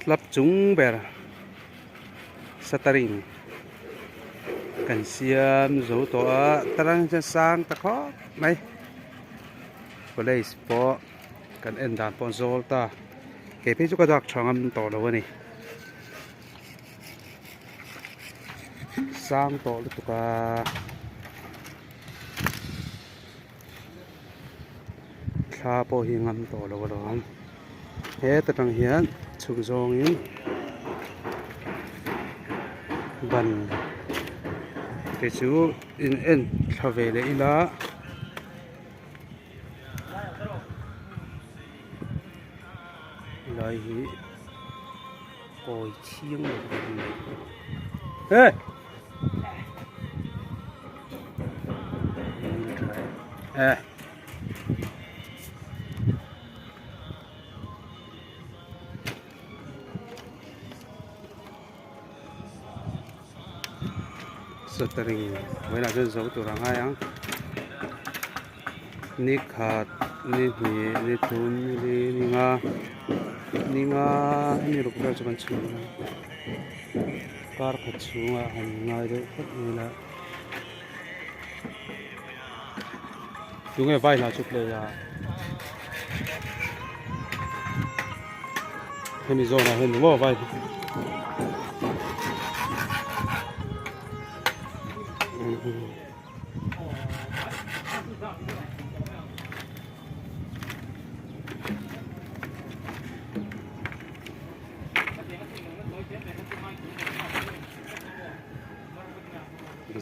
slap chung ber sataring kan siam zo to a tarang cha sang ta kho mai police po kan en dan pon zol ta ke pe chu ka dak thangam to lo ni sang to lu ka tha po hi ngam to lo rom he ta tang hian chung zong in ban ke chu in en thave le ila lai hi oi chiang ê ê sataring với là dân dấu tụi hàng hai ăn ni khát ni hì ni thun ni nga ni rục ra cho bạn chú car khát chú nga hồng ngay đấy khát như là chúng nghe vai là chụp lấy ra thêm đi rồi là hơn đúng không vai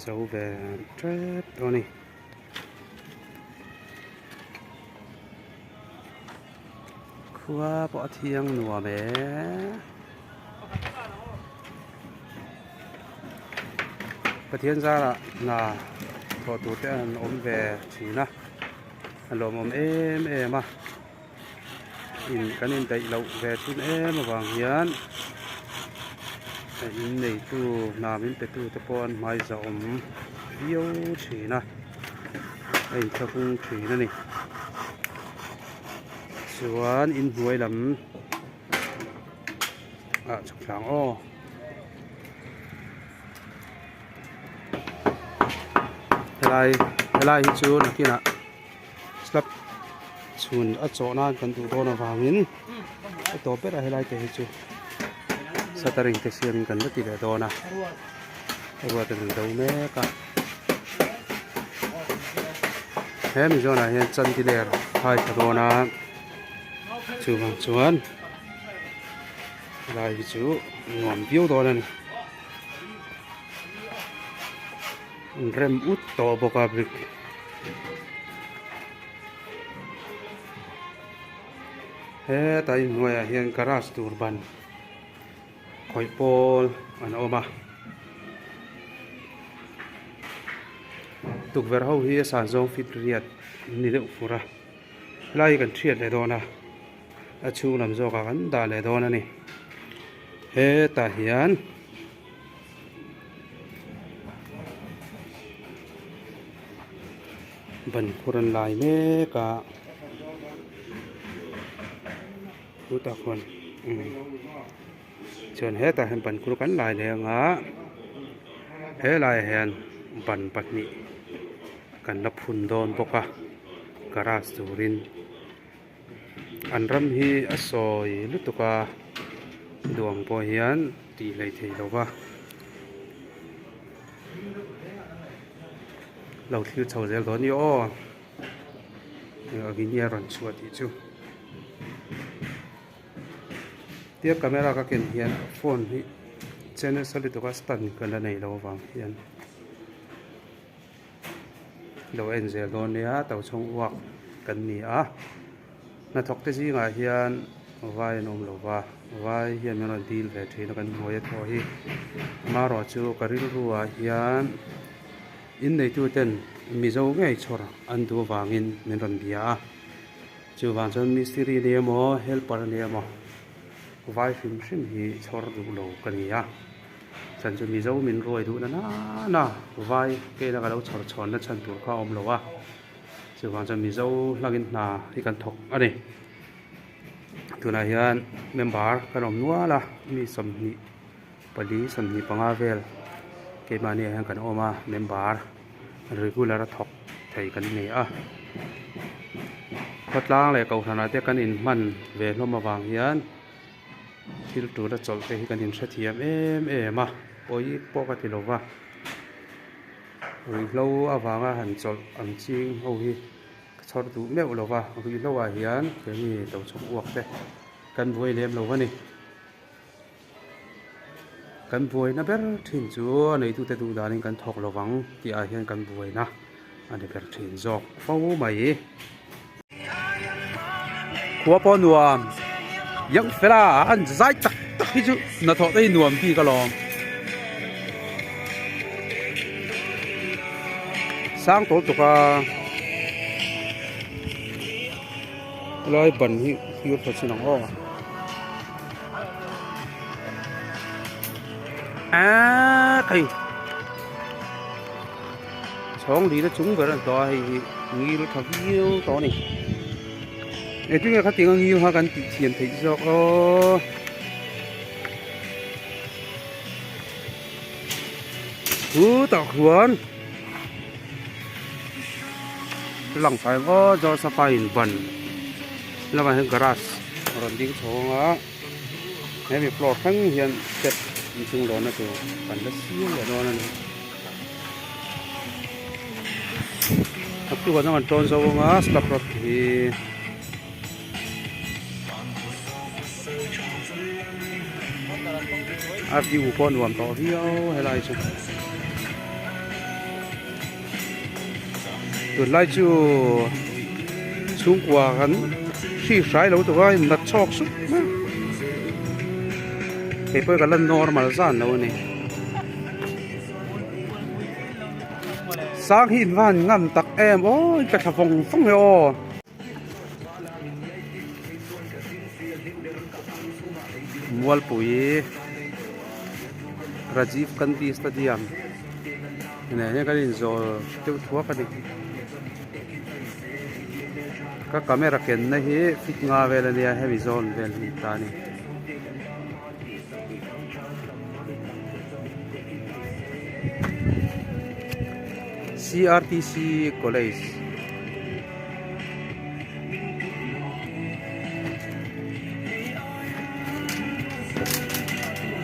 dấu về trap đó này khua bỏ thiêng nùa bé và thiên ra là thọ tụt tên ôm về chỉ na lồm ôm em mà in cái nên đẩy lậu về chút em mà vàng hiến in này tu làm in tu tập quan mai rộng yêu chỉ na anh theo cung chỉ na này xuân in huế lắm à chụp sáng ô lại chú này kia nè slap chun ở chỗ nào cần tụ đô nó vàng in tổ biết là lại thế chú sataring te siam kan ti le dona wa te do me ka he mi zona hian chan ti le hai ta dona chu bang chuan lai hi chu ngom piu dona ni rem ut to boka brik he tai noya hian garage turban khoi pol an oma tuk ver ho hi san zong fit riat ni le fura lai kan thiat le dona a chu lam zo ka kan da le dona ni he ta hian ban khuran lai me ka uta khon chọn hết ta hình bẩn của cắn lại để ngã hết lại hèn bẩn bật nhị cần lập phun đòn bốc à garage turin anh ram hi asoi lúc tục à đường po hiền tỷ lệ thì đâu ba lâu thiếu chầu dễ đón yo ở cái nhà rắn chuột thì chú tiếp camera các kiện hiện phone hi channel sau đó có stand cái là này đâu vàng hiện đầu anh sẽ đón nhá tàu sông hoặc cần nhỉ á nó thọc cái gì mà hiện vai nôm lova vai hiện nó deal về thì nó cần mua thôi hi mà rồi chú cái rìu hiện in này chú tên mi dâu ngay chora anh tu vàng in mình làm bia chú vàng cho mystery này mà helper này mà vai phim sim hi chor du lo kania chan chu mi zo min roi du na vai ke na ga lo chor chon na chan tur kha om lo wa chu wang cha mi zo lagin na hi kan thok ani tuna hian member kan om nuala mi somni pali somni pangavel ke mani hian kan oma member regular thok thei kan ni a patlang le kau thana te kan in man ve hlom awang hian thil tu la chol te hi kan in thathiam ma oi poka ti lova ri lo awanga han chol ang ching ho hi chor du meu lova ri lo a hian ke ni to chuk uak te kan voi lem lo wani kan voi na ber thin chu nei tu te du danin kan thok lowang ti a hian kan voi na ani ber thin jok fo mai khua po nuam yang fela an zai tak tak hi chu na tho dei nuam pi ka lom sang tol tu ka loi ban hi yu pa chin ang o kai chong li da chung ga ran to hi ngi lu thak hiu to ni e tu nga tiếng ngi ha kan ti thian thei jok o ta huan lang phải o do sa pa in ban la ma hen garage ron ding chonga he mi floor khang hian step chung lo na tu kan la siu ya do na ni tu wa na ton so nga stop rot hi áp di upon nuam to hiu hay lai chu tu lai chu chung kwa kan si sai lo tu ai nat chok su ke pe ka lan normal zan lo ni sang hin van ngam tak em ôi ka thafong phong he o mual pui Rajiv Gandhi Stadium này cái gì rồi tiêu thuốc cái gì các camera kén này hết fit nga về là này heavy zone về là ta này CRTC College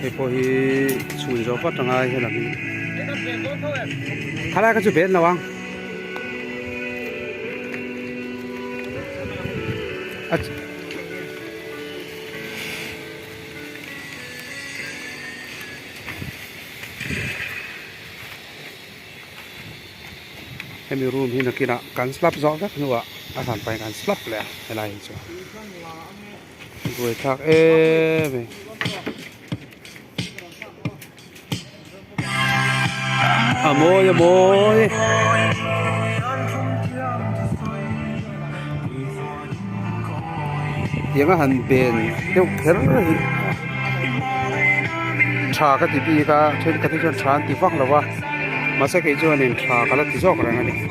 thì có hi chùi gió phát trong ai hay là mình khai ra cái chụp bên nào anh em yêu room hi là kia nào cắn slap rõ rất nữa à phản phải cắn slap lẹ hay là gì chứ rồi thạc em môi tiếng hàn bền tiêu thế trà cái tivi cả trên cái trên tràn thì vắt là wa mà sẽ cái chỗ này trà cái là tí gió cái này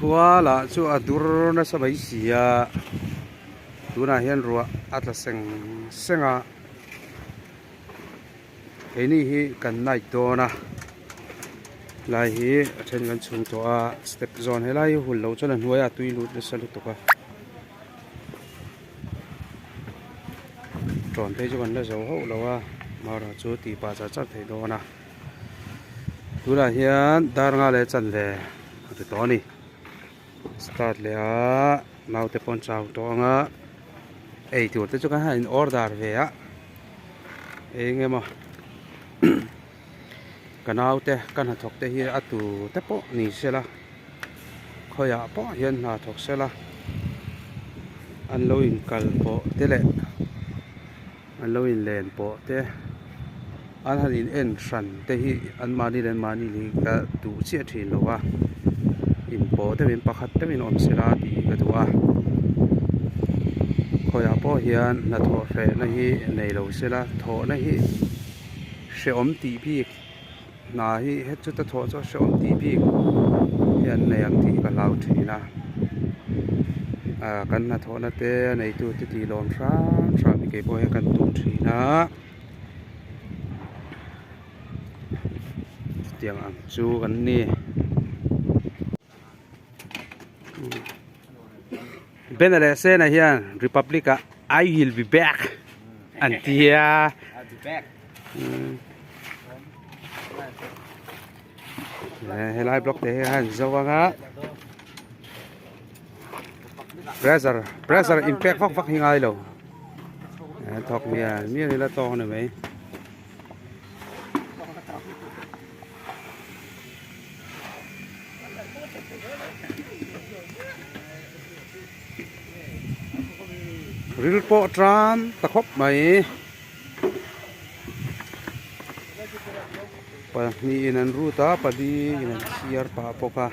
qua là chỗ adur nó sẽ bị xìa tu na hiền ruộng at là seng à cái này hi cần nai to na lai hi trên gần chung to step zone hay lai hul lâu cho nên nuôi à tùy lụt để xử lý to ka tròn thế cho bạn là dấu hậu lâu à mà là chỗ tì bà cha chắc thấy đó na tu là hiền dar nga le chân le từ to ni start le à mau te pon chào to nga ấy thì tôi cho cái hàng order về á ấy nghe mà cái nào thế cái nào thuộc thế hi atu thế po ni xe la khơi à po hiện là thuộc xe la anh lâu in cal po thế lệ anh lâu in len po thế anh hành in en sẵn thế hi anh mani li cái tu chia thì lo wa in po thế mình bắt thế mình ôm xe la thì cái tu wa khơi à po hiện là thuộc xe này hi này lâu xe la thuộc này hi sẽ ôm tí bi na hi hết chút ta thọ cho sẽ ôm tí bi hiện này ăn thì cả lao thì là กันนะโทนะเต้ในตัวที่ตีลมช้าช้ามีเก็บไว้กันตุ้มทีนะเตียงอังจูกันนี่เป็นอะไรเส้นนะเฮียน Republic I will be back อันเดีย I'll be back. ให้ไลฟ์บล็อกเดี๋ยวให้จะว่างั้น pressure impact ฟักยังไงล่ะทอกเมียนี่ละตองหน่อยไหมริลโปตรามตะคบไหมปะนี่นันรูตาปะดีนันเชียร์ปะปกะ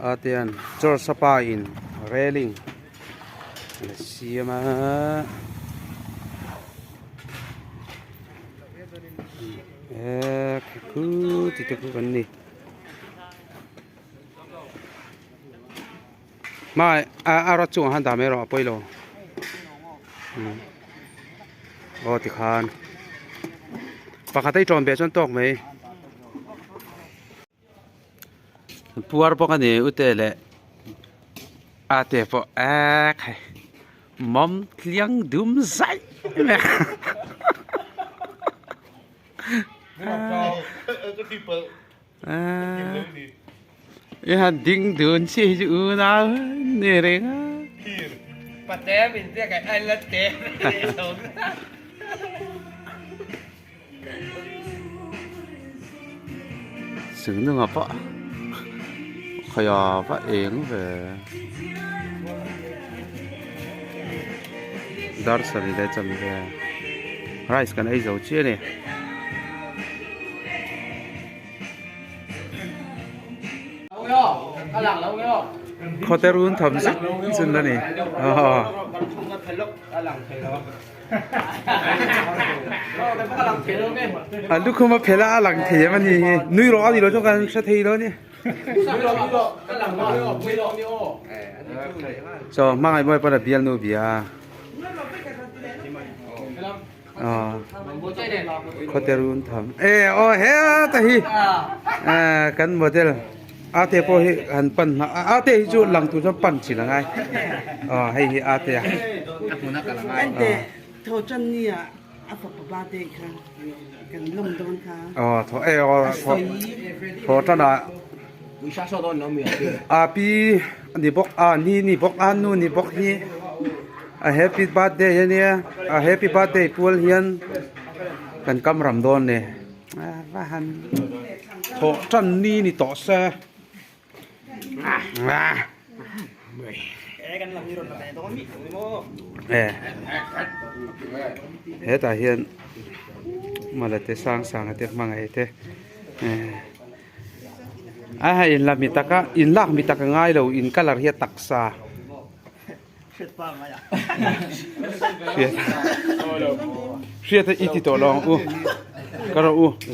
อาเตียนจอร์สปาอินเรลิงเชียมาคือติดกันนี่มารถจูงหันตามไม่รอไปหรอโอ้ติดขันปกติจอมเบชจนตกไหมพัวพวกนี้อุตเตะอาเตะพอมอมเลี้ยงดุมใส่แม่ดิ่งเดินชี้จูน่าเนี่ยเองปัตเต้เป็นเรียกไอ้ละเต้สึงนึงอ่ะปะขยะปะเองเว้ยดาร์สันได้จำได้ไรส์กันไอ้เจ้าเชี่ยเนี่ยเขาแต่รู้ทำสิสุดแล้วนี่ลูกเขามาเพลาหลังเทียมันนี่นุ้ยรอดีเราต้องการชัดเทียแล้วนี่จอมาไอ้บอยปนเบียร์โนเบียเขาแต่รู้ทำโอ้เฮ้ตาฮีกันโมเดลอาเตพอหันปันอาเตจูหลังตัวจะปันสิละไงให้อาเตะอันเดโทจันนี่อ่ะอาฝากบาเด็กค่ะกันลมโดนค่ะโทจันอ่ะวิชาสอนน้องมีปีนี่บอกนี่บอกนู่นนี่บอกนี่Happy birthday เนี่ย Happy birthday พวกเฮียนกันกำรำโดนเนี่ยว่าหันโทจันนี่ต่อเสียแต่เฮียนมาเลยสร้างเตะมังไงเตะอินลักมิตากง่ายเลยอินกัลเฮียตักซาเสียแต่อีติตัวลองก็เรา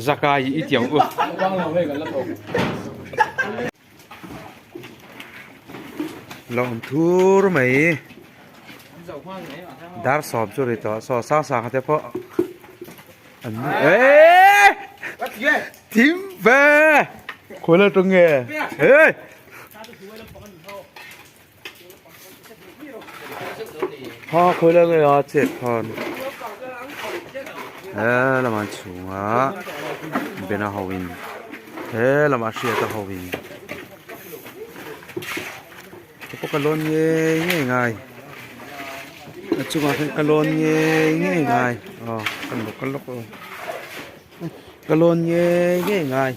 จักรายอีเตียงลองทูร์ไหมดาร์สอบจุดต่อสอสร้างแต่พออันนี้ทิมเบ้คนละตรงเงี้ยพ่อคุยเรื่องอะไรเจ็ดคนเรามาชูเป็นอาหาวินเรามาเชียร์ตัวหาวินพวกกะลอนเย่ง่ายจุมาเป็นกะลอนเย่ง่ายกันลุกกะลอนเย่ง่าย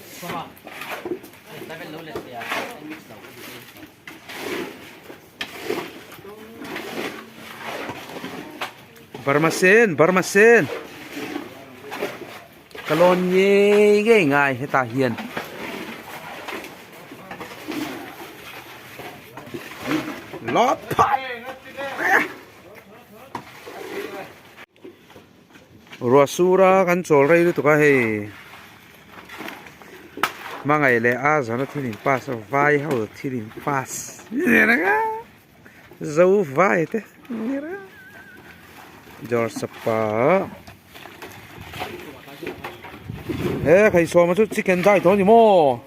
บาร์มาเซนกะลอนเย่ง่ายให้ตาเฮียนลอดพัดรัวสูระกันโจลไรดูตัวก็ให้ mà ngày lẽ giờ nó thiên pass vai hậu thiên pass nè đó dấu vai thế nè đó George Sapa 에 가이 소마 저 치킨 자이 돈이 뭐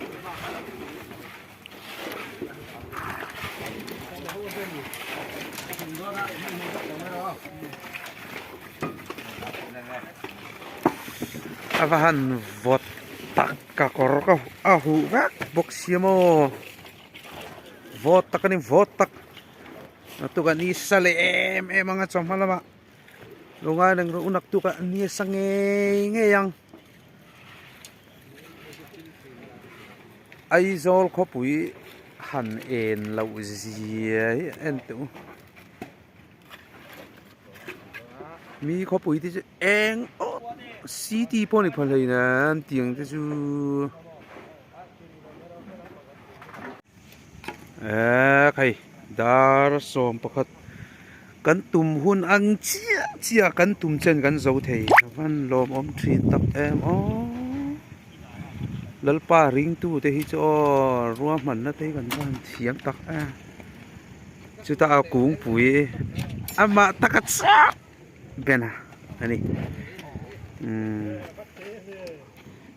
avan vot tak kakor ahu vak boksimo vot tak ni vot tak tu kan isale mga chomhala lunga nang unak tu ka ni sange ngeyang ai zol ko pui han en lau zia en tu mi ko pui ti eng o city poni phalai na tiang te chu khai dar som pakhat kan tum hun ang chia kan tum chen kan zo thei van lom om thin tak em o lalpa ring tu te hi cho ruwa man na te kan van thiam tak a chu ta kung pui ama takat sa bena ani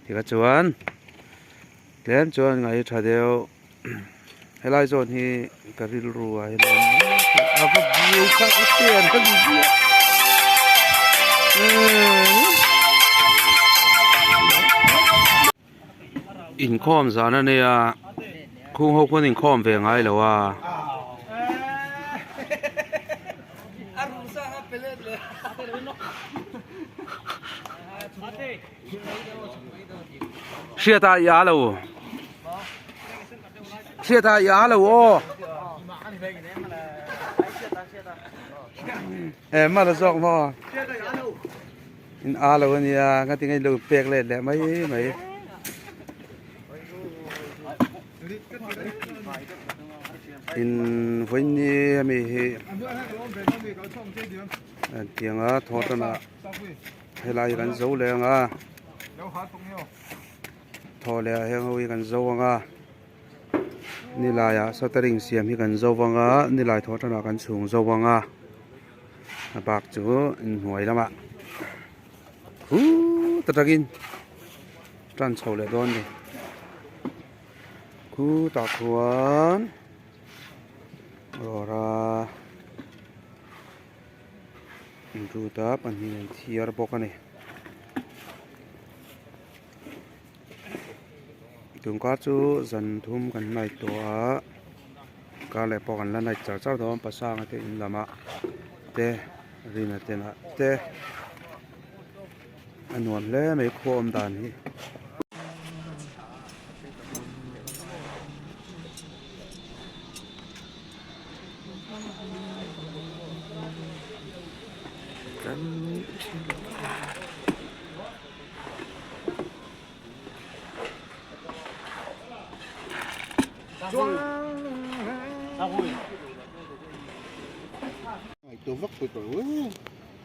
thì các chuan đến chuan ngày trả đều hay lại rồi thì cái rìu rùa hay là à có nhiều các tiền các gì in com giá nó này à không hậu quân in com về ngay là à xe ta giá lâu xe ta giá lâu ô em mà là giọng mà in à lâu anh à cái tiếng anh lâu bẹt lên lẹ mấy in với ni mi tiếng á thoát ra hay là cái dấu lên à thò lẹ heng hoi kan zo anga ni la ya satering siam hi kan zo wanga ni lai tho tana kan chung zo wanga bak chu in huai lama hu tatagin tran chho le don ni khu ta khuan ora ru ta pan hi thiar bok ani tùng cá chú dần thum gần này tổ cá lại bỏ gần lần này chở cháu đó bắt sang cái in làm ạ tê riêng là tên là tê anh muốn lấy mấy khom đàn hi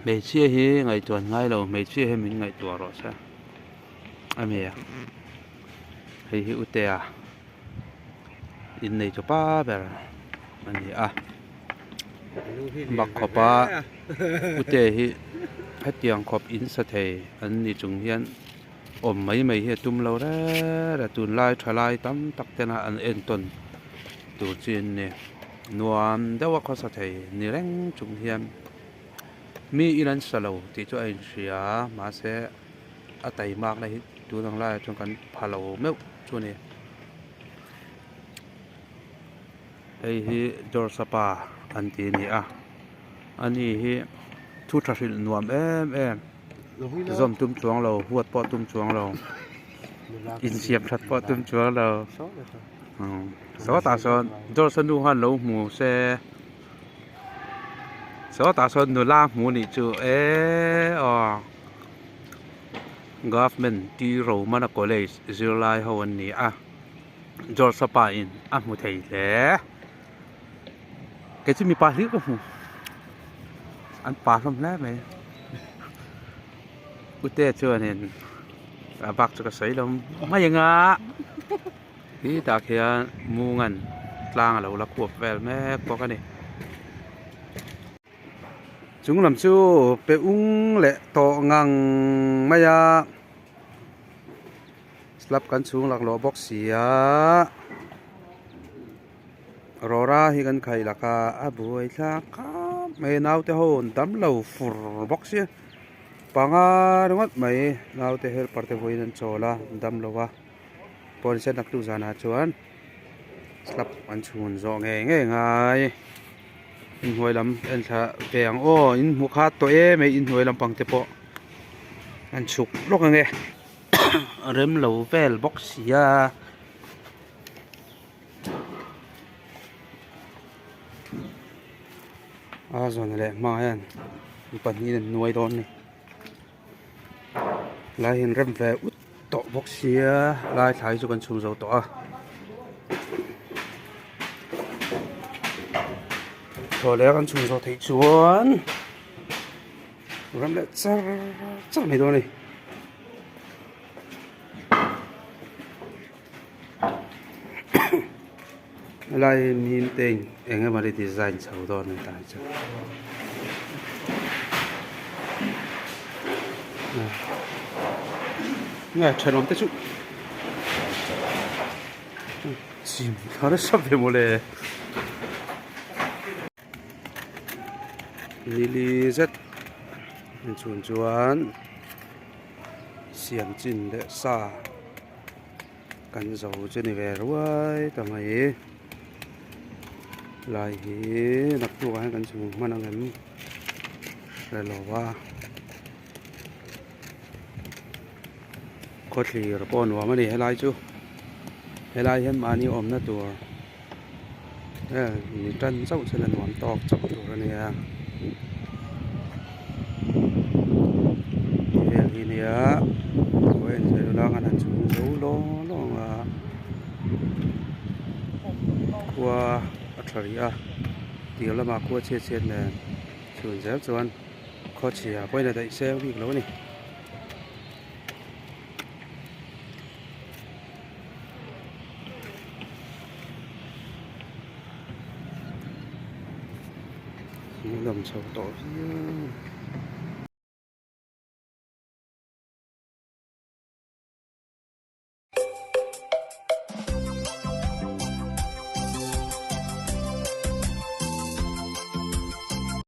mấy chia hi ngày tuần ngay lâu mấy chia hi mình ngày tuần rồi sao anh mẹ hay hi ute à in này cho ba bè anh à mặc khop ba ute hi hết tiếng khop in sát thề anh đi chung hiền ôm mấy hi tum lâu đó là tuần lai thay lai tắm tắc tên là anh en tuần tu chuyên nè nuam đóว่าเขาsát thề nè reng chung hiền mi ilan salo ti cho ai sia ma se atai mak lai tu dang lai trong kan phalo meu chu ne ei hi George Sapa an ti ni a ani hi thu thahil nuam em zom tum chuang lo huat po tum chuang lo in siam that po tum chuang lo so ta son George nu han lo mu se số ta son nu la mu ni chu government ti ro mana college zirlai ho an ni a George Sapa in a mu thei le cái chi mi pa li ko mu an pa lam la me u te chu nen a bak chu ka sei lom ma yanga hi ta khian mu ngan tlang alo la khuap vel mek bawk ani chung lam chu pe ung le to ngang maya slap kan chung lak lo box sia rora hi kan khai laka a buai thla kha me nau te hon dam lo fur box sia panga rongat mai nau te hel parte voin an chola dam lowa pon set nak tu zana chuan slap an chun zo nge ngai in hoi lam en tha veng o in mu kha to e me in hoi lam pang te po an chuk lok nge rem lo vel box sia a zon le ma yan pan ni nuai don ni lai hin rem ve ut to box sia lai thai chu kan chung zo to a thôi lẽ con chuồng rồi thấy chuồn rắm lại chắc này thôi này lại nhìn tình anh em mà đi design sầu đó này tại chứ nghe trời nóng thế chú chìm nó sắp về một lề lili rất chuồn chuồn xiên chín để xa cắn dầu trên này về rồi tầm ấy lại nắp tua hay cắn chuồn mà nó ngấm lại lò qua có thì rồi con vào mà đi hay lại chú hay lại hem anh yêu ôm nó tua chân sâu sẽ là nón to chọc tua này à ya wen se lo ngan han chung zo lo nga kwa athria ti la ma kwa che che ne chun zep chuan kho chia poi na dai se wi lo ni lầm sầu to